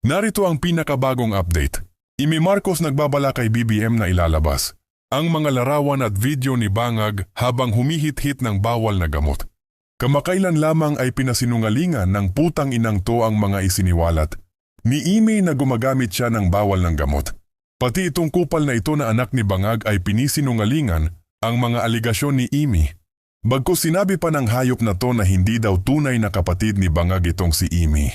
Narito ang pinakabagong update. Imi Marcos nagbabala kay BBM na ilalabas ang mga larawan at video ni Bangag habang humihit-hit ng bawal na gamot. Kamakailan lamang ay pinasinungalingan ng putang inang to ang mga isiniwalat ni Amy na gumagamit siya ng bawal ng gamot. Pati itong kupal na ito na anak ni Bangag ay pinisinungalingan ang mga aligasyon ni Amy. Bagkus sinabi pa ng hayop na to na hindi daw tunay na kapatid ni Bangag itong si Amy.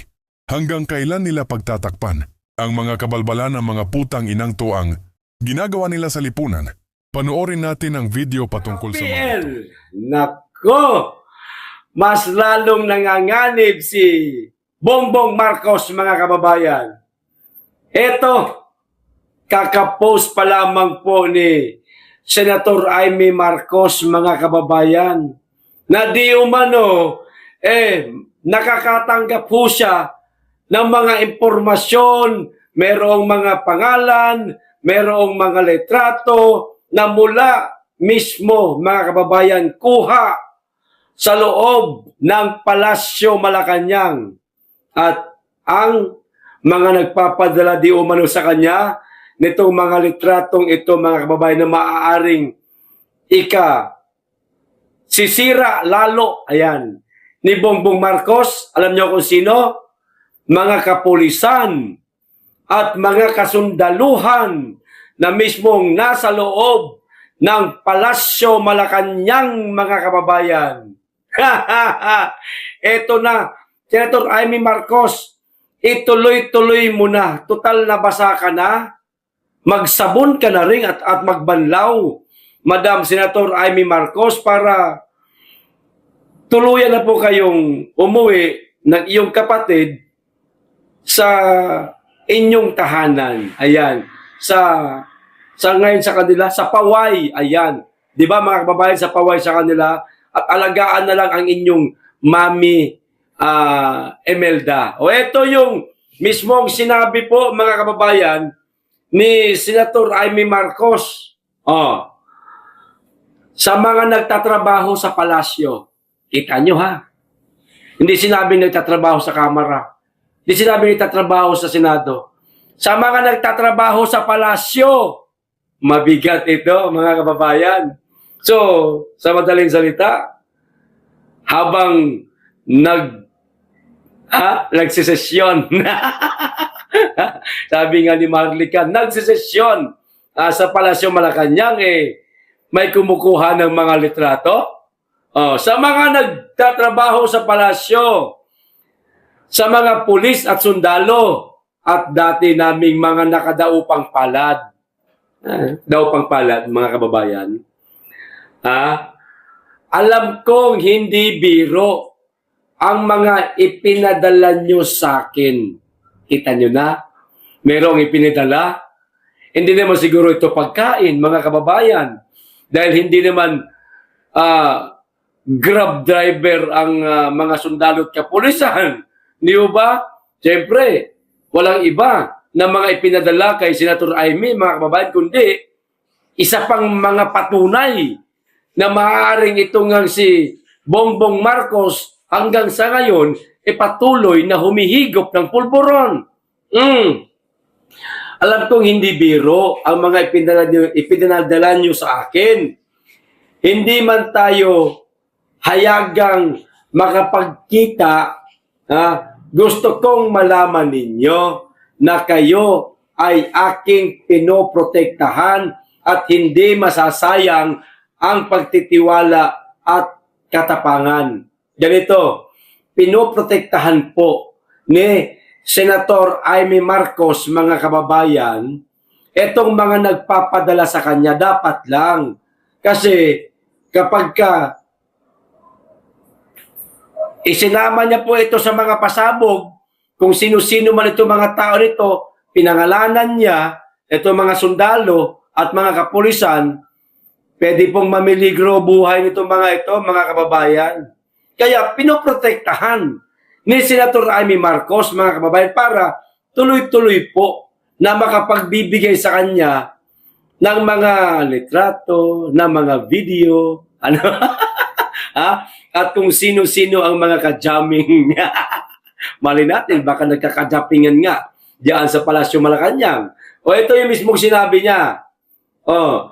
Hanggang kailan nila pagtatakpan ang mga kabalbalan ng mga putang inang to ang ginagawa nila sa lipunan? Panoorin natin ang video patungkol sa mga ito. Nako! Mas lalong nanganganib si Bongbong Marcos, mga kababayan. Ito, kakapost pa lamang po ni Senator Amy Marcos, mga kababayan, na di umano, nakakatanggap po siya ng mga impormasyon, merong mga pangalan, merong mga letrato na mula mismo, mga kababayan, kuha sa loob ng Palasyo Malacanang. At ang mga nagpapadala di umano sa kanya nitong mga litratong ito, mga kababayan, na maaaring sisira lalo, ayan, ni Bongbong Marcos. Alam niyo kung sino? Mga kapulisan at mga kasundaluhan na mismong nasa loob ng Palasyo Malacanang, mga kababayan. Ito na, Senator Amy Marcos, ituloy-tuloy mo na. Total na basa ka na. Magsabon ka na rin at magbanlaw, Madam Senator Amy Marcos, para tuluyan na po kayong umuwi ng iyong kapatid sa inyong tahanan. Ayan. Sa ngayon sa kanila, sa Paway. Ayan. Di ba, mga kababayan, sa Paway sa kanila, at alagaan na lang ang inyong Mami Imelda. O ito yung mismong sinabi po, mga kababayan, ni Senator Amy Marcos. Sa mga nagtatrabaho sa palasyo. Kita nyo, ha? Hindi sinabing nagtatrabaho sa Kamara. Hindi sinabing nagtatrabaho sa Senado. Sa mga nagtatrabaho sa palasyo. Mabigat ito, mga kababayan. So, sa madaling salita, habang nagsisesyon, sabi nga ni Marlica, nagsisesyon sa Palasyo Malacanang, may kumukuha ng mga litrato. Sa mga nagtatrabaho sa palasyo, sa mga pulis at sundalo, at dati naming mga nakadaupang palad, daupang palad, mga kababayan, alam kong hindi biro ang mga ipinadala nyo sa akin. Kita nyo na? Merong ipinadala. Hindi naman siguro ito pagkain, mga kababayan. Dahil hindi naman grab driver ang mga sundalo at kapulisan. Di ba? Siyempre, walang iba na mga ipinadala kay Senator Amy, mga kababayan, kundi isa pang mga patunay na maaaring itong si Bongbong Marcos hanggang sa ngayon patuloy na humihigop ng pulburon. Alam kong hindi biro ang mga ipinadala nyo sa akin. Hindi man tayo hayagang makapagkita, gusto kong malaman ninyo na kayo ay aking pinoprotektahan at hindi masasayang ang pagtitiwala at katapangan. Ganito, pinoprotektahan po ni Senator Amy Marcos, mga kababayan, etong mga nagpapadala sa kanya, dapat lang. Kasi kapag isinama niya po ito sa mga pasabog, kung sino-sino man itong mga tao nito, pinangalanan niya, itong mga sundalo at mga kapulisan, pwede pong mamiligro buhay nito mga ito, mga kababayan. Kaya pinoprotektahan ni Senator Amy Marcos, mga kababayan, para tuloy-tuloy po na makapagbibigay sa kanya ng mga litrato, ng mga video, at kung sino-sino ang mga kajaming. Mali natin, baka nagkakajapingan nga diyan sa Palasyo Malacanang. O ito yung mismong sinabi niya. Oh,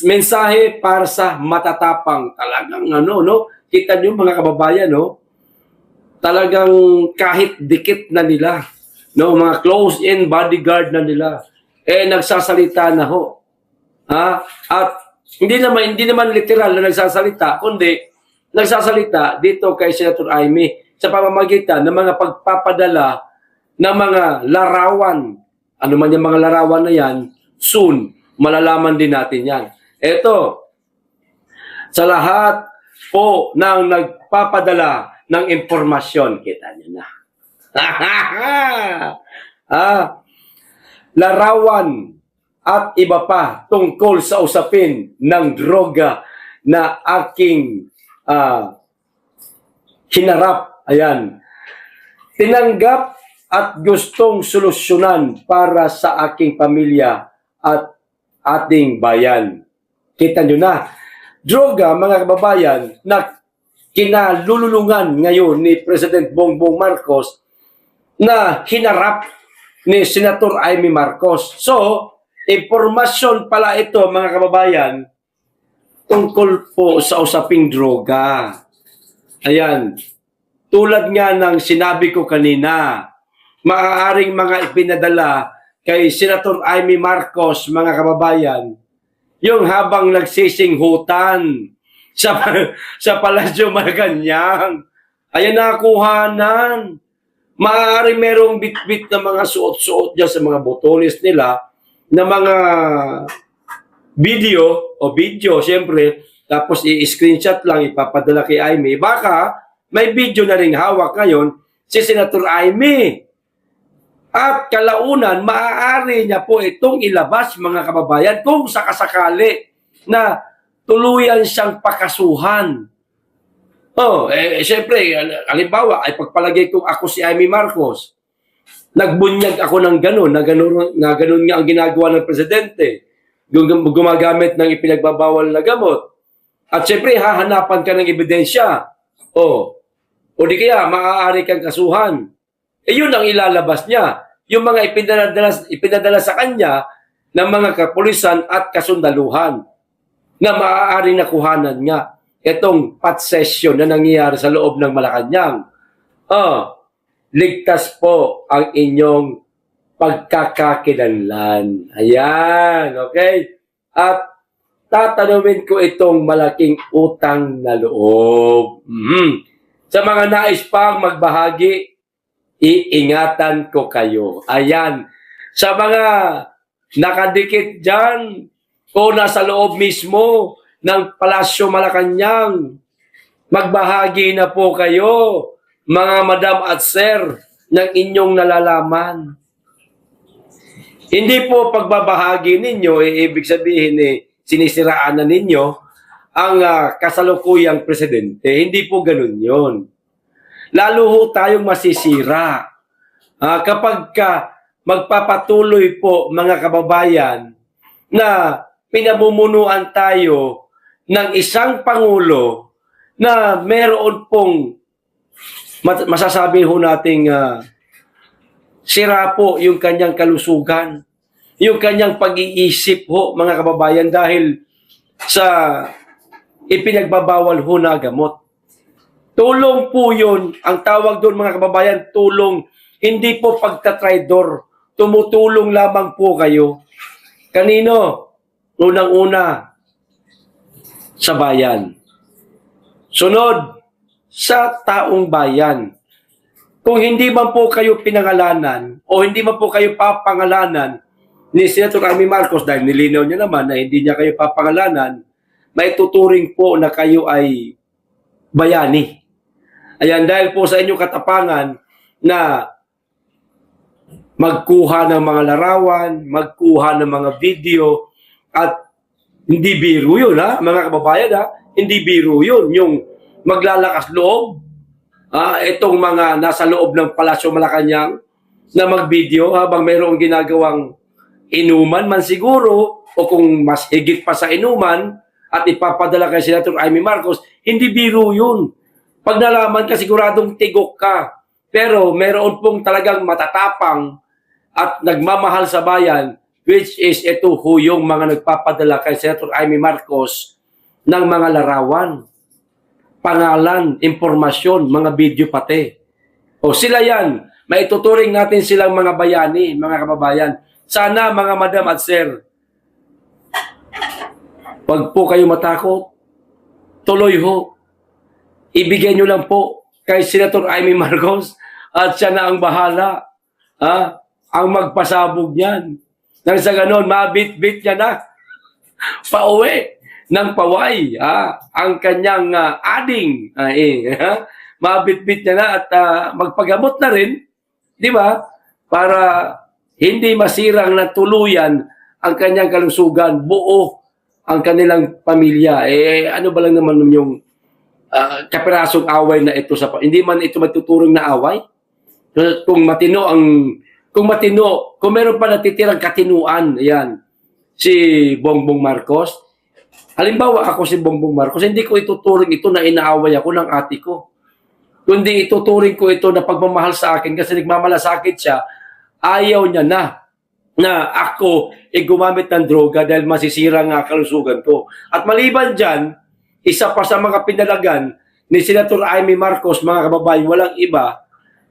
mensahe para sa matatapang. Talagang ano, no? Kita niyo mga kababayan, no? Talagang kahit dikit na nila, no, mga close-in bodyguard na nila, nagsasalita na ho. At hindi naman literal na nagsasalita, kundi nagsasalita dito kay Senator Amy sa pamamagitan ng mga pagpapadala ng mga larawan. Ano man yung mga larawan na yan, soon, malalaman din natin yan. Ito, sa lahat po ng nagpapadala ng impormasyon, kita niyo na. Larawan at iba pa tungkol sa usapin ng droga na aking hinarap. Ayan. Tinanggap at gustong solusyonan para sa aking pamilya at ating bayan. Kita nyo na. Droga, mga kababayan, na kinalululungan ngayon ni President Bongbong Marcos na hinarap ni Senator Amy Marcos. So, impormasyon pala ito, mga kababayan, tungkol po sa usaping droga. Ayan. Tulad nga ng sinabi ko kanina, maaaring mga ipinadala kay Senator Amy Marcos, mga kababayan, yung habang nagsisinghutan sa Palasyo Malacanang. Ayan, nakuhanan. Maaaring merong bit-bit na mga suot-suot dyan sa mga botones nila na mga video, siyempre, tapos i-screenshot lang, ipapadala kay Amy. Baka may video na ring hawak ngayon si Senator Amy. At kalaunan, maaari niya po itong ilabas, mga kababayan, kung sakasakali na tuluyan siyang pakasuhan. Siyempre, halimbawa, ay pagpalagay kong ako si Amy Marcos, nagbunyag ako ng ganun, na ganun nga ang ginagawa ng presidente, gumagamit ng ipinagbabawal na gamot. At siyempre, hahanapan ka ng ebidensya. O di kaya, maaari kang kasuhan. Yun ang ilalabas niya. Yung mga ipinadala sa kanya ng mga kapulisan at kasundaluhan na maaaring nakuhanan nga itong possession na nangyayari sa loob ng Malacanang. Ligtas po ang inyong pagkakakilanlan. Ayan, okay? At tatanungin ko itong malaking utang na loob. Sa mga nais pang magbahagi, iingatan ko kayo. Ayan. Sa mga nakadikit dyan o nasa loob mismo ng Palasyo Malacanang, magbahagi na po kayo, mga madam at sir, ng inyong nalalaman. Hindi po pagbabahagi ninyo, ibig sabihin sinisiraan na ninyo ang kasalukuyang presidente. Hindi po ganun yun. Lalo ho tayong masisira. Kapag magpapatuloy po, mga kababayan, na pinamumunuan tayo ng isang pangulo na meron pong masasabi ho nating sira po yung kanyang kalusugan, yung kanyang pag-iisip ho, mga kababayan, dahil sa ipinagbabawal ho na gamot. Tulong po yun, ang tawag doon, mga kababayan, tulong, hindi po pagtatraidor, tumutulong lamang po kayo. Kanino? Unang-una, sa bayan. Sunod, sa taong bayan. Kung hindi man po kayo pinangalanan o hindi man po kayo papangalanan ni Senator Amy Marcos, dahil nilinaw niya naman na hindi niya kayo papangalanan, may tuturing po na kayo ay bayani. Ayan, dahil po sa inyong katapangan na magkuha ng mga larawan, magkuha ng mga video, at hindi biro yun, mga kababayan, hindi biro yun, yung maglalakas loob, itong mga nasa loob ng Palasyo Malacanang na mag-video habang mayroong ginagawang inuman man siguro, o kung mas higit pa sa inuman, at ipapadala kay Senator Amy Marcos, hindi biro yun. Pag nalaman ka, siguradong tigok ka. Pero meron pong talagang matatapang at nagmamahal sa bayan, which is ito ho yung mga nagpapadala kay Senator Amy Marcos ng mga larawan, pangalan, impormasyon, mga video pati. O sila yan, maituturing natin silang mga bayani, mga kababayan. Sana mga madam at sir, wag po kayo matakot, tuloy ho. Ibigay nyo lang po kay Senator Amy Marcos at siya na ang bahala. Ang magpasabog niyan. Nang sa ganon, mabit-bit niya na. Pauwi ng paway. Ang kanyang ading. Mabit-bit niya na at magpagamot na rin. Di ba? Para hindi masirang na tuluyan ang kanyang kalusugan. Buo ang kanilang pamilya. Ano ba lang naman yung kapirasong away na ito sa hindi man ito matuturing na away. Kung meron pa natitirang katinuan, yan, si Bongbong Marcos. Halimbawa ako si Bongbong Marcos, hindi ko ituturing ito na inaaway ako ng ate ko. Kundi ituturing ko ito na pagmamahal sa akin kasi nagmamalasakit siya, ayaw niya na ako gumamit ng droga dahil masisira nga kalusugan ko. At maliban dyan, isa pa sa mga pinalagan ni Senator Amy Marcos, mga kababayan, walang iba,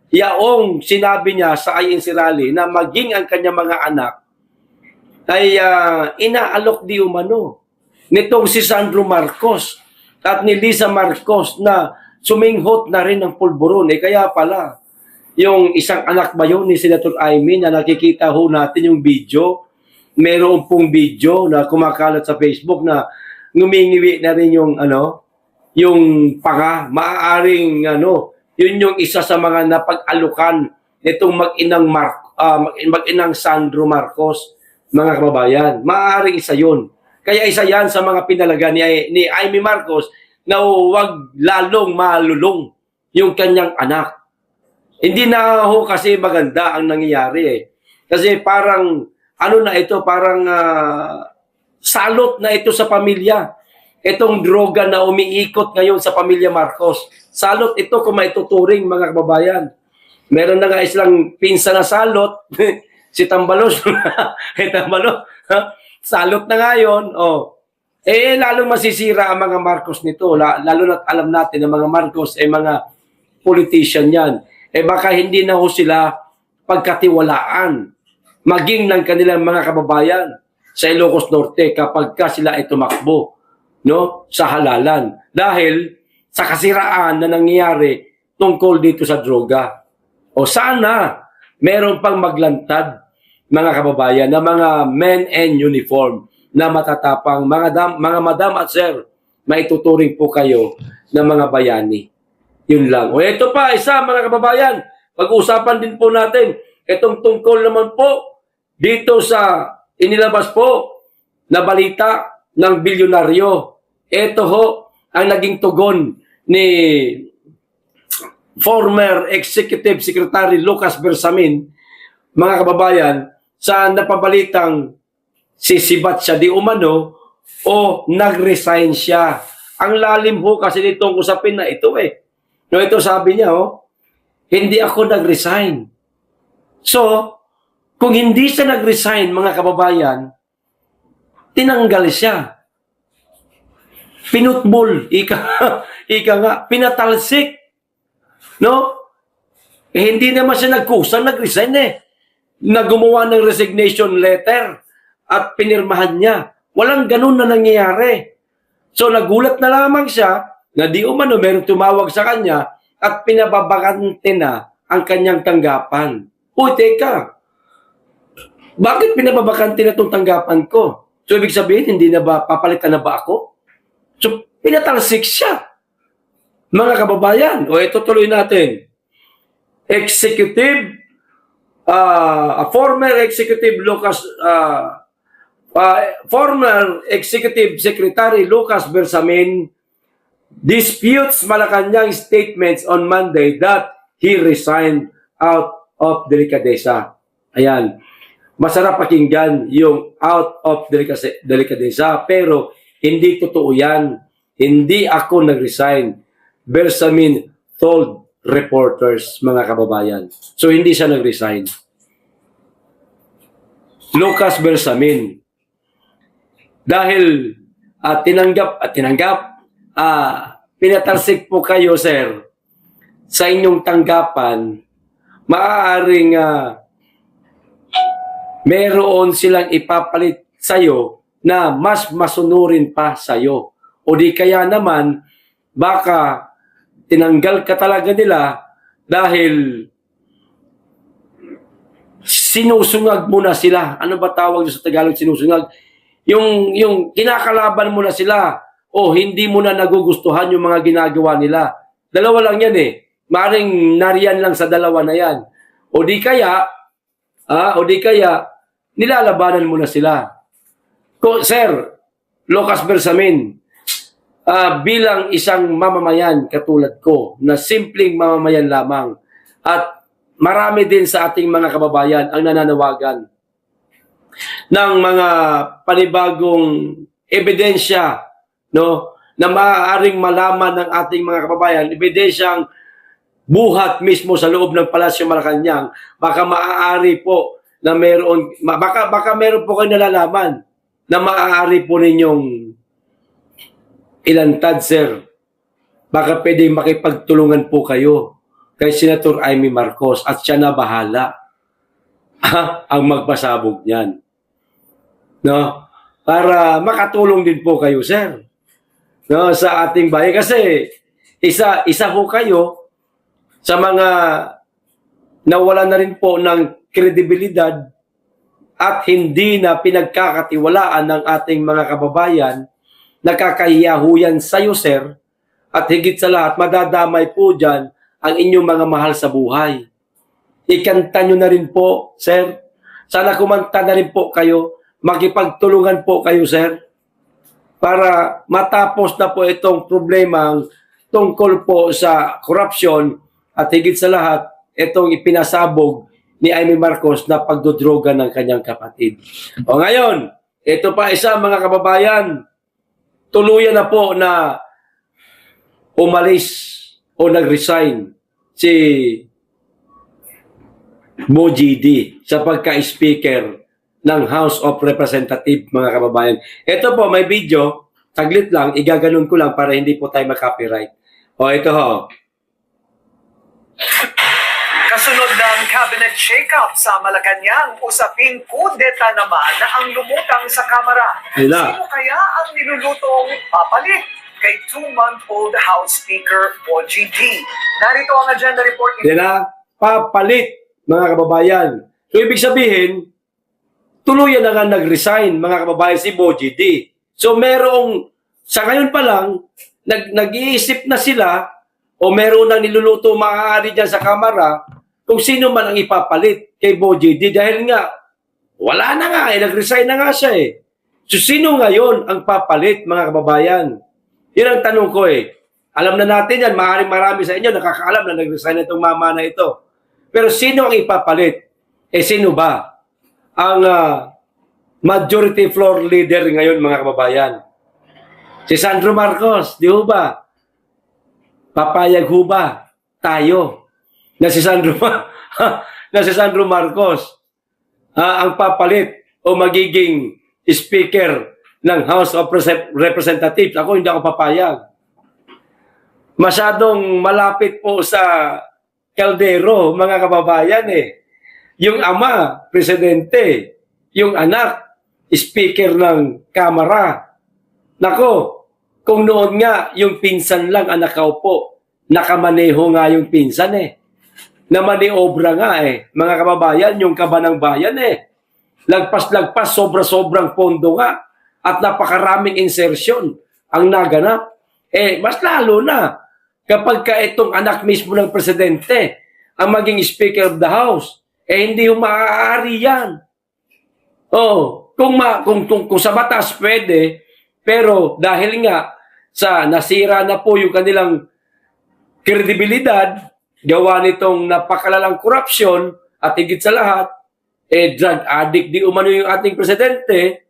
yaong sinabi niya sa INC rally na maging ang kanyang mga anak ay inaalok di umano nitong si Sandro Marcos at ni Lisa Marcos na suminghot na rin ng pulburon. Kaya pala, yung isang anak ba yun ni Senator Amy na nakikita ho natin yung video, meron pong video na kumakalat sa Facebook na ngumingiwi na rin yung yung panga, maaaring yun yung isa sa mga napag-alukan nitong mag-inang Sandro Marcos, mga kababayan. Maaaring isa yun. Kaya isa yan sa mga pinalaga ni Amy Marcos na huwag lalong malulong yung kanyang anak. Hindi na ho kasi maganda ang nangyayari Kasi parang parang salot na ito sa pamilya. Itong droga na umiikot ngayon sa pamilya Marcos. Salot ito kung maituturing, mga kababayan. Meron na nga isang pinsa na salot, si Tambalos. Tambalos, salot na nga yun. Lalong masisira ang mga Marcos nito. Lalo na alam natin na mga Marcos mga politician yan. Baka hindi na ho sila pagkatiwalaan maging ng kanilang mga kababayan sa Ilocos Norte kapag sila ay tumakbo sa halalan. Dahil sa kasiraan na nangyayari tungkol dito sa droga. Sana meron pang maglantad, mga kababayan, na mga men in uniform na matatapang, mga madam at sir, maituturing po kayo ng mga bayani. Yun lang. Ito pa, isa, mga kababayan, pag-usapan din po natin, itong tungkol naman po dito sa inilabas po na balita ng bilyonaryo. Ito ho ang naging tugon ni former Executive Secretary Lucas Bersamin, mga kababayan, sa napabalitang sisibat siya di umano o nag-resign siya. Ang lalim ho kasi nitong usapin na ito ito sabi niya hindi ako nag-resign. So, kung hindi siya nag-resign, mga kababayan, tinanggal siya. Pinutbol, ika nga, pinatalsik. Hindi naman siya nagkusang nag-resign na gumawa ng resignation letter at pinirmahan niya. Walang ganun na nangyayari. So nagulat na lamang siya na di umano merong tumawag sa kanya at pinababakante na ang kanyang tanggapan. Teka, bakit pinababakante na itong tanggapan ko? So ibig sabihin, hindi na ba, papalitan na ba ako? So pinatalsik siya. Mga kababayan, ito tuloy natin. Former Executive Secretary Lucas Bersamin disputes Malacanang statements on Monday that he resigned out of delicadeza. Ayan. Masarap pakinggan yung out of delicadeza, pero hindi totoo yan. Hindi ako nag-resign. Bersamin told reporters, mga kababayan. So, hindi siya nag-resign. Lucas Bersamin. Dahil pinatalsik po kayo, sir, sa inyong tanggapan, maaaring meron silang ipapalit sa'yo na mas masunurin pa sa'yo. O di kaya naman, baka tinanggal ka talaga nila dahil sinusungag mo na sila. Ano ba tawag sa Tagalog sinusungag? Yung kinakalaban mo na sila o hindi mo na nagugustuhan yung mga ginagawa nila. Dalawa lang yan eh. Maring nariyan lang sa dalawa na yan. O di kaya, nilalabanan mo na sila. Sir, Lucas Bersamin, bilang isang mamamayan katulad ko, na simpleng mamamayan lamang, at marami din sa ating mga kababayan ang nananawagan ng mga panibagong ebidensya, no, na maaaring malaman ng ating mga kababayan, ebidensyang buhat mismo sa loob ng Palasyo Malacanang. Baka maaari po na baka meron po kayo nalalaman na maaari po ninyong ilantad, sir. Baka pwede makipagtulungan po kayo kay Senator Amy Marcos at siya na bahala ang magpasabog niyan. No? Para makatulong din po kayo, sir. No, sa ating bayan. Kasi isa ho kayo sa mga nawala na rin po ng kredibilidad at hindi na pinagkakatiwalaan ng ating mga kababayan. Nakakahiya ho yan sa'yo, sir. At higit sa lahat, madadamay po dyan ang inyong mga mahal sa buhay. Ikanta nyo na rin po, sir. Sana kumanta na rin po kayo. Makipagtulungan po kayo, sir. Para matapos na po itong problemang tungkol po sa corruption at higit sa lahat, itong ipinasabog ni Amy Marcos na pagdodroga ng kanyang kapatid. O ngayon, ito pa isa mga kababayan, tuluyan na po na umalis o nag-resign si Mo GD sa pagka-speaker ng House of Representatives, mga kababayan. Ito po, may video, taglit lang, igaganon ko lang para hindi po tayo mag-copyright. O ito ho. Kasunod ng cabinet shake-up sa Malacanang, usaping kudeta naman na ang lumutang sa Kamara. Hila. Sino kaya ang nilulutong papalit kay 2-month-old House Speaker Boji D? Narito ang agenda report. Papalit, mga kababayan. So, ibig sabihin, tuluyan na nga nag-resign, mga kababayan, si Boji D. So, sa ngayon pa lang, nag-iisip na sila o meron nang niluluto maaari dyan sa Kamara kung sino man ang ipapalit kay Boji D. Dahil nga, wala na nga nag-resign na nga siya eh. So, sino ngayon ang papalit, mga kababayan? Yun ang tanong ko eh. Alam na natin yan, maaaring marami sa inyo nakakaalam na nag-resign na itong mama na ito. Pero sino ang ipapalit? Sino ba ang majority floor leader ngayon, mga kababayan? Si Sandro Marcos, di ho ba? Papayag ho ba tayo na si Sandro Marcos ang papalit o magiging speaker ng House of Representatives? Ako hindi ako papayag. Masyadong malapit po sa kaldero, mga kababayan eh. Yung ama, presidente. Yung anak, speaker ng Kamara. Nako, kung noon nga, yung pinsan lang ang nakaupo, nakamaneho nga yung pinsan eh. Namaniobra nga eh. Mga kababayan, yung kaba ng bayan eh. Lagpas-lagpas, sobra-sobrang pondo nga. At napakaraming insertion ang naganap. Mas lalo na kapag ka itong anak mismo ng presidente ang maging Speaker of the House, hindi maaari yan. Kung sa batas pwede, pero dahil nga sa nasira na po yung kanilang kredibilidad, gawa nitong napakalalang korupsyon at higit sa lahat, drug addict di umano yung ating presidente,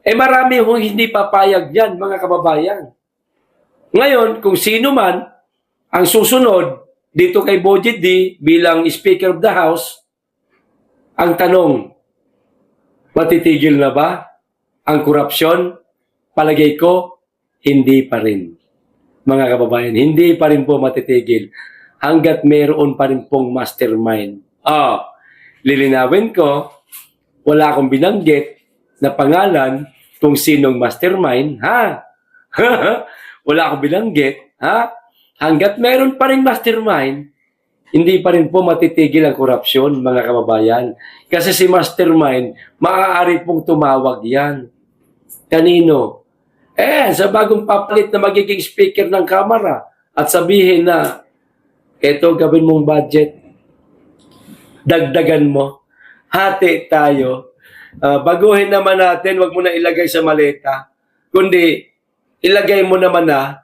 marami hong hindi papayag yan, mga kababayan. Ngayon, kung sino man ang susunod dito kay Boji D bilang Speaker of the House, ang tanong, Matitigil na ba ang korupsyon? Palagay ko, hindi pa rin. Mga kababayan, hindi pa rin po matitigil hanggat meron pa rin pong mastermind. Lilinawin ko, wala akong binanggit na pangalan kung sinong mastermind, ha? Wala akong binanggit, ha? Hanggat meron pa rin mastermind, hindi pa rin po matitigil ang korupsyon, mga kababayan. Kasi si mastermind, maaari pong tumawag yan. Kanino? Sa bagong papalit na magiging speaker ng Kamara at sabihin na, eto gawin mong budget, dagdagan mo, hati tayo. Baguhin naman natin, wag mo na ilagay sa maleta, kundi ilagay mo naman na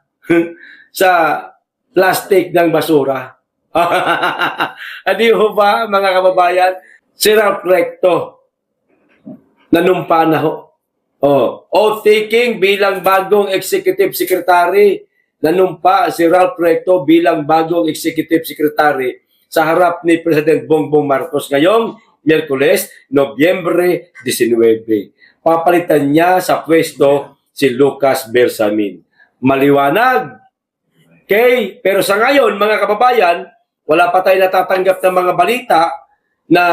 sa plastic ng basura. Adi ho ba, mga kababayan? Si Ralph Recto, nanumpa na ho. Oath-taking bilang bagong executive secretary. Nanumpa si Ralph Recto bilang bagong executive secretary sa harap ni President Bongbong Marcos ngayong Miyerkules, Nobyembre 19. Papalitan niya sa pwesto si Lucas Bersamin. Maliwanag. Okay? Pero sa ngayon, mga kababayan, wala pa tayo natatanggap ng mga balita na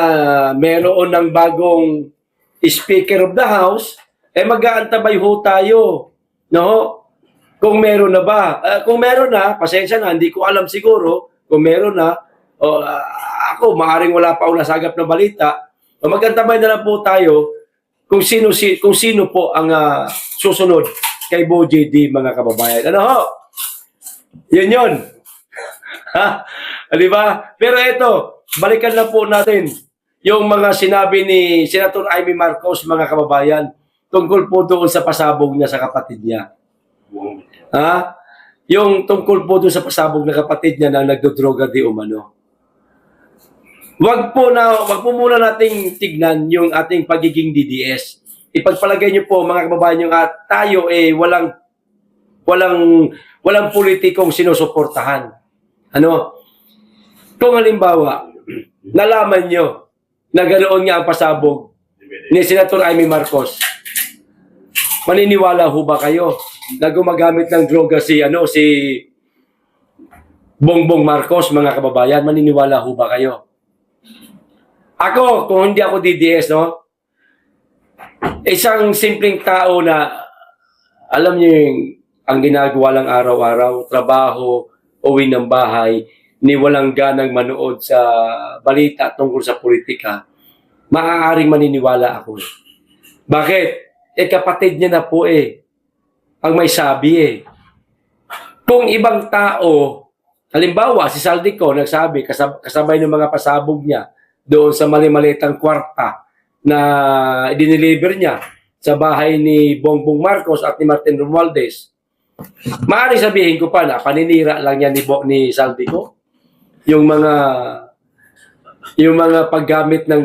meron ng bagong Speaker of the House, mag-aantabay ho tayo. No? Kung meron na ba? Kung meron na, pasensya na, hindi ko alam siguro. Kung meron na, ako, maaring wala pa ako nasagap na balita. Mag-antabay na lang po tayo kung sino po ang susunod kay Boji D, mga kababayan. Ano ho? Yun. Di ba? Pero ito, balikan na po natin yung mga sinabi ni Senator Amy Marcos, mga kababayan, tungkol po doon sa pasabog niya sa kapatid niya. Yung tungkol po doon sa pasabog na kapatid niya na nagdodroga di umano. Wag po muna nating tignan yung ating pagiging DDS. Ipagpalagay niyo po, mga kababayan, yung tayo walang politikong sinusuportahan. Kung halimbawa, nalaman nyo na ganoon nga ang pasabog ni Senator Amy Marcos, maniniwala ho ba kayo na gumagamit ng droga si Bongbong Marcos, mga kababayan? Maniniwala ho ba kayo? Ako, kung hindi ako DDS, isang simpleng tao na alam niyo ang ginagawa lang araw-araw, trabaho, uwi ng bahay, ni walang ganang manood sa balita tungkol sa politika, maaaring maniniwala ako. Bakit? Kapatid niya na po ang may sabi Kung ibang tao, halimbawa si Saldico nagsabi, kasabay ng mga pasabog niya doon sa mali-malitang kwarta na dineliver niya sa bahay ni Bongbong Marcos at ni Martin Romualdez, maaaring sabihin ko pa na paninira lang yan ni Saldico. Yung mga paggamit ng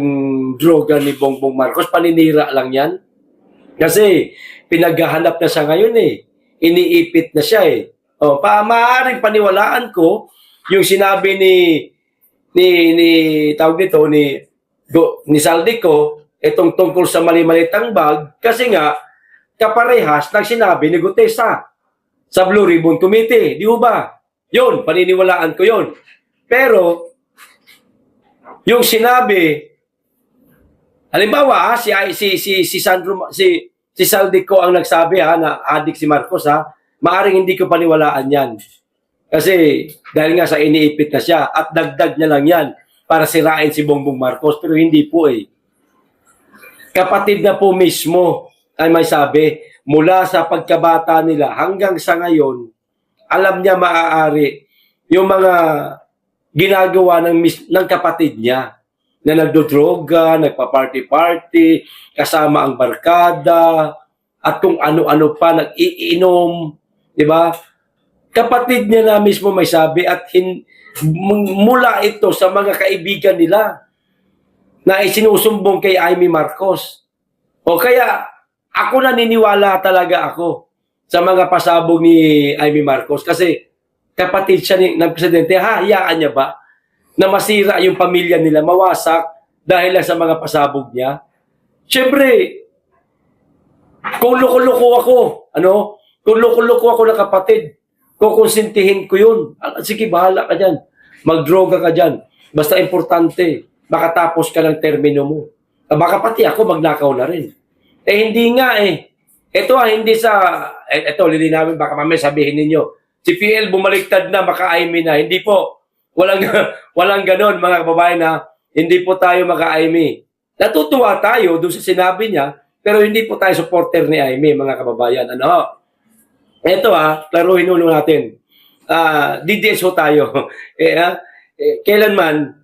droga ni Bongbong Marcos, paninira lang yan. Kasi pinaghahanap na siya ngayon Iniipit na siya maaaring paniwalaan ko yung sinabi ni Saldico itong tungkol sa mali-malitang bag kasi nga kaparehas ng sinabi ni Gutesa sa Blue Ribbon Committee. Di ba? Yun, paniniwalaan ko yun. Pero, yung sinabi, halimbawa, si Saldico ang nagsabi na adik si Marcos maaring hindi ko paniwalaan yan. Kasi dahil nga sa iniipit na siya at dagdag niya lang yan para sirain si Bongbong Marcos. Pero hindi po Kapatid na po mismo ay may sabi, mula sa pagkabata nila hanggang sa ngayon, alam niya maaari yung mga ginagawa ng kapatid niya na nagdodroga, nagpa-party-party, kasama ang barkada, at kung ano-ano pa, nag-iinom, di ba? Kapatid niya na mismo may sabi at mula ito sa mga kaibigan nila na isinusumbong kay Amy Marcos. O kaya, ako naniniwala talaga ako sa mga pasabog ni Amy Marcos kasi kapatid siya ng presidente, hayaan niya ba na masira yung pamilya nila, mawasak dahil lang sa mga pasabog niya? Siyempre, kung loko-loko ako, kung loko-loko ako na kapatid, kukonsintihin ko yun. Sige, bahala ka dyan. Magdroga ka dyan. Basta importante, makatapos ka ng termino mo. Baka pati ako magnakaw na rin. Hindi nga eh. Ito hindi sa, ito lilinawin, baka mamaya sabihin ninyo, si PL bumaliktad na, maka-IME na. Hindi po. Walang ganon mga kababayan na hindi po tayo maka-IME. Natutuwa tayo doon sa sinabi niya, pero hindi po tayo supporter ni IME mga kababayan. Ito klaruhin ulo natin. DDS ho tayo. Kailanman,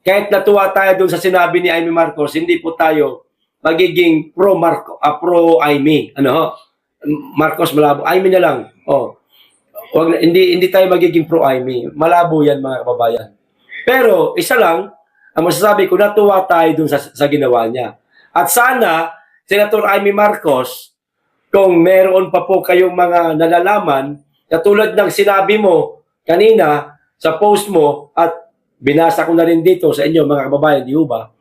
kahit natuwa tayo doon sa sinabi ni Amy Marcos, hindi po tayo magiging pro-Amy. Marcos malabo. Amy na lang. Hindi tayo magiging pro-Amy. Malabo yan mga kababayan. Pero isa lang, ang masasabi ko, natuwa tayo doon sa ginawa niya. At sana, Senator Amy Marcos, kung meron pa po kayong mga nalalaman, katulad ng sinabi mo kanina sa post mo at binasa ko na rin dito sa inyo mga kababayan, di ba?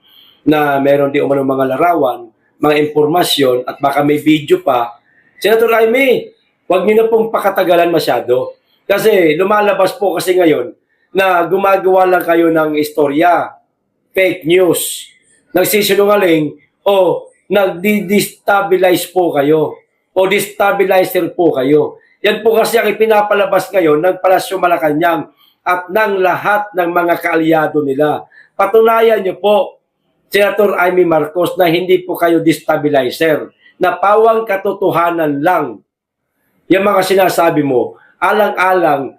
Na meron di umano mga larawan, mga impormasyon at baka may video pa. Senator Amy, huwag niyo na pong pakatagalan masyado. Kasi lumalabas po kasi ngayon na gumagawa lang kayo ng istorya, fake news, nagsisinungaling o nagdi-destabilize po kayo o destabilizer po kayo. Yan po kasi ang ipinapalabas ngayon ng Palasyo Malacanang at ng lahat ng mga kaalyado nila. Patunayan niyo po, Senator Amy Marcos, na hindi po kayo destabilizer, na pawang katotohanan lang. Yung mga sinasabi mo, alang-alang,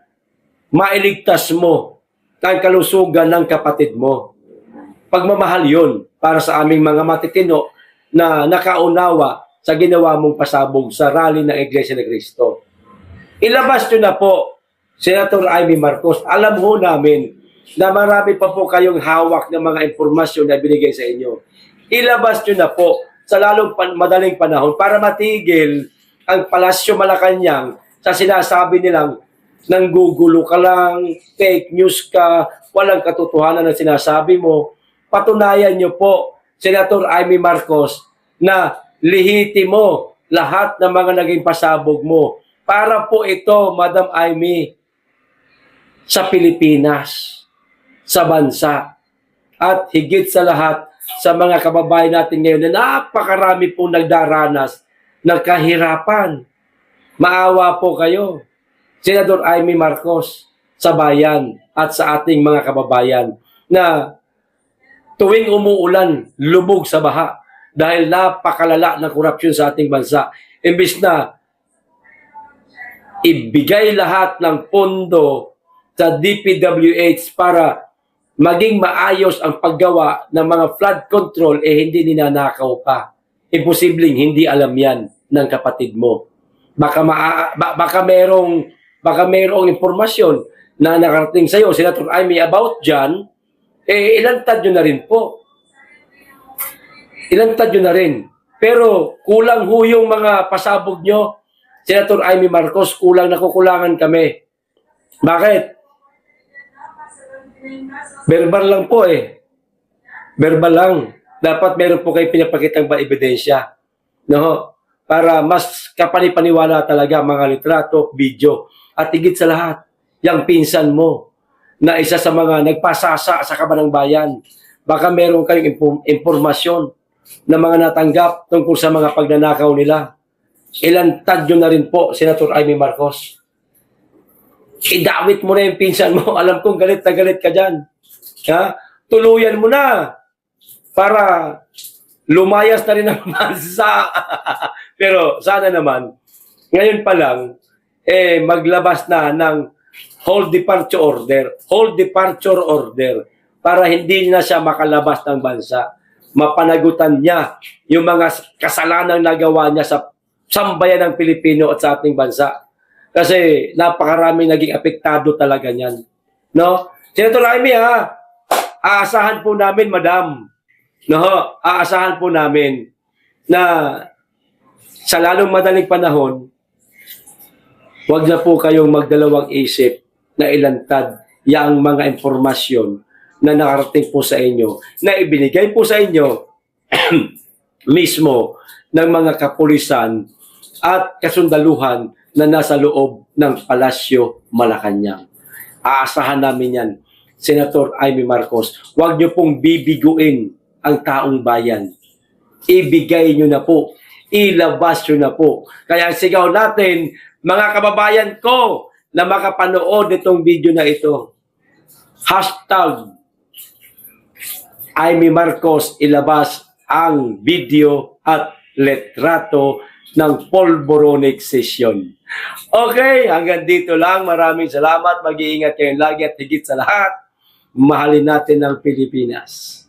mailigtas mo ang kalusugan ng kapatid mo. Pagmamahal yun para sa aming mga matitino na nakaunawa sa ginawa mong pasabog sa rally ng Iglesia ni Cristo. Ilabas nyo na po, Senator Amy Marcos, alam ho namin na marami pa po kayong hawak ng mga impormasyon na binigay sa inyo. Ilabas nyo na po sa lalong madaling panahon para matigil ang Palasyo Malacanang sa sinasabi nilang nanggugulo ka lang, fake news ka, walang katotohanan na sinasabi mo. Patunayan nyo po, Senator Amy Marcos, na lihitimo lahat ng mga naging pasabog mo. Para po ito, Madam Amy, sa Pilipinas, sa bansa, at higit sa lahat sa mga kababayan natin ngayon na napakarami pong nagdaranas ng kahirapan. Maawa po kayo, Senador Amy Marcos, sa bayan at sa ating mga kababayan na tuwing umuulan, lubog sa baha dahil napakalala ng korupsyon sa ating bansa. Imbis na ibigay lahat ng pondo sa DPWH para maging maayos ang paggawa ng mga flood control, hindi ninanakaw pa. Imposibleng hindi alam yan ng kapatid mo. Baka merong impormasyon na nakarating sa iyo, Senator Amy, about dyan, ilantad nyo na rin po. Ilantad nyo na rin. Pero kulang ho yung mga pasabog nyo, Senator Amy Marcos, nakukulangan kami. Bakit? Verbal lang po Verbal lang. Dapat meron po kayo pinapakitang ebidensya. No? Para mas kapanipaniwala talaga mga litrato, video. At higit sa lahat, yung pinsan mo na isa sa mga nagpasasa sa Kabanang Bayan. Baka meron kayong impormasyon na mga natanggap tungkol sa mga pagnanakaw nila. Ilantad nyo na rin po, Senator Amy Marcos. Idawit mo na yung pinsan mo. Alam kong galit na galit ka dyan. Tuluyan mo na para lumayas na rin ang bansa. Pero sana naman, ngayon pa lang, maglabas na ng hold departure order para hindi na siya makalabas ng bansa. Mapanagutan niya yung mga kasalanang nagawa niya sa sambayan ng Pilipino at sa ating bansa. Kasi napakaraming naging apektado talaga niyan. No? Senator Amy, aasahan po namin, madam. No? Aasahan po namin na sa lalong madaling panahon, huwag na po kayong magdalawang isip na ilantad yung mga impormasyon na nakarating po sa inyo, na ibinigay po sa inyo mismo ng mga kapulisan at kasundaluhan na nasa loob ng Palasyo Malacanang. Aasahan namin yan, Senator Amy Marcos. Huwag niyo pong bibiguin ang taong bayan. Ibigay niyo na po. Ilabas niyo na po. Kaya sigaw natin, mga kababayan ko na makapanood itong video na ito. Hashtag Amy Marcos, ilabas ang video at letrato ng Polboronic Session. Okay, hanggang dito lang. Maraming salamat. Mag-iingat kayo lagi at higit sa lahat, mahalin natin ang Pilipinas.